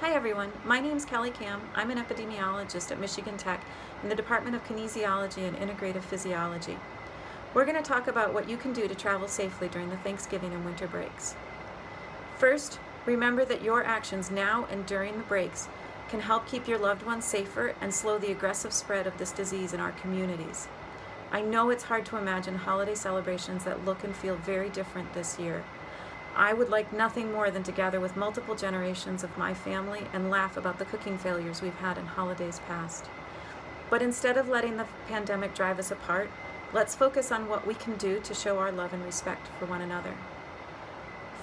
Hi everyone, my name is Kelly Kamm. I'm an epidemiologist at Michigan Tech in the Department of Kinesiology and Integrative Physiology. We're going to talk about what you can do to travel safely during the Thanksgiving and winter breaks. First, remember that your actions now and during the breaks can help keep your loved ones safer and slow the aggressive spread of this disease in our communities. I know it's hard to imagine holiday celebrations that look and feel very different this year. I would like nothing more than to gather with multiple generations of my family and laugh about the cooking failures we've had in holidays past. But instead of letting the pandemic drive us apart, let's focus on what we can do to show our love and respect for one another.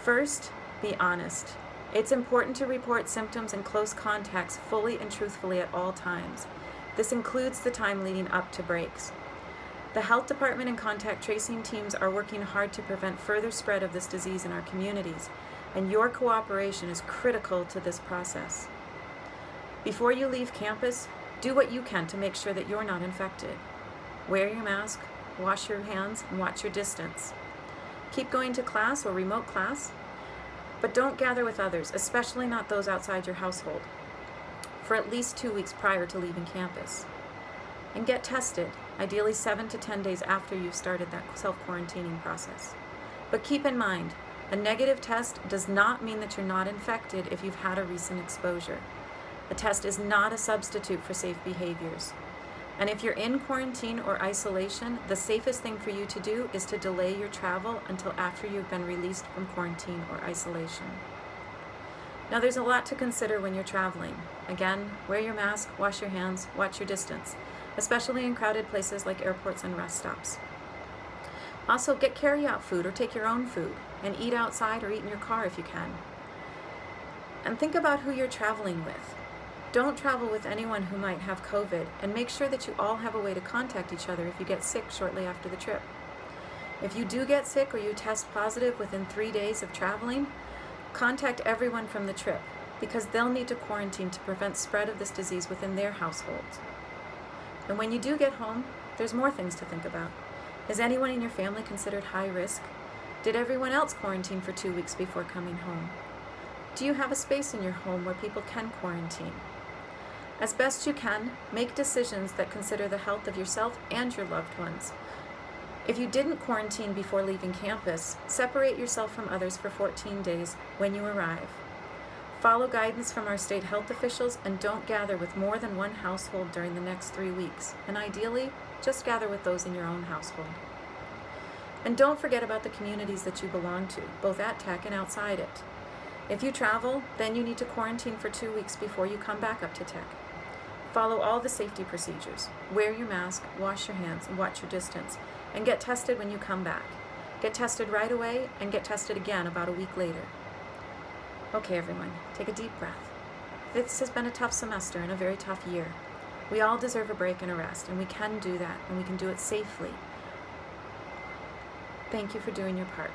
First, be honest. It's important to report symptoms and close contacts fully and truthfully at all times. This includes the time leading up to breaks. The health department and contact tracing teams are working hard to prevent further spread of this disease in our communities, and your cooperation is critical to this process. Before you leave campus, do what you can to make sure that you're not infected. Wear your mask, wash your hands, and watch your distance. Keep going to class or remote class, but don't gather with others, especially not those outside your household, for at least 2 weeks prior to leaving campus. And get tested, ideally 7 to 10 days after you've started that self-quarantining process. But keep in mind, a negative test does not mean that you're not infected if you've had a recent exposure. A test is not a substitute for safe behaviors. And if you're in quarantine or isolation, the safest thing for you to do is to delay your travel until after you've been released from quarantine or isolation. Now there's a lot to consider when you're traveling. Again, wear your mask, wash your hands, watch your distance, especially in crowded places like airports and rest stops. Also, get carry-out food or take your own food and eat outside or eat in your car if you can. And think about who you're traveling with. Don't travel with anyone who might have COVID, and make sure that you all have a way to contact each other if you get sick shortly after the trip. If you do get sick or you test positive within 3 days of traveling, contact everyone from the trip because they'll need to quarantine to prevent spread of this disease within their households. And when you do get home, there's more things to think about. Is anyone in your family considered high risk? Did everyone else quarantine for 2 weeks before coming home? Do you have a space in your home where people can quarantine? As best you can, make decisions that consider the health of yourself and your loved ones. If you didn't quarantine before leaving campus, separate yourself from others for 14 days when you arrive. Follow guidance from our state health officials and don't gather with more than one household during the next 3 weeks. And ideally, just gather with those in your own household. And don't forget about the communities that you belong to, both at Tech and outside it. If you travel, then you need to quarantine for 2 weeks before you come back up to Tech. Follow all the safety procedures. Wear your mask, wash your hands, and watch your distance. And get tested when you come back. Get tested right away and get tested again about a week later. Okay, everyone, take a deep breath. This has been a tough semester and a very tough year. We all deserve a break and a rest, and we can do that, and we can do it safely. Thank you for doing your part.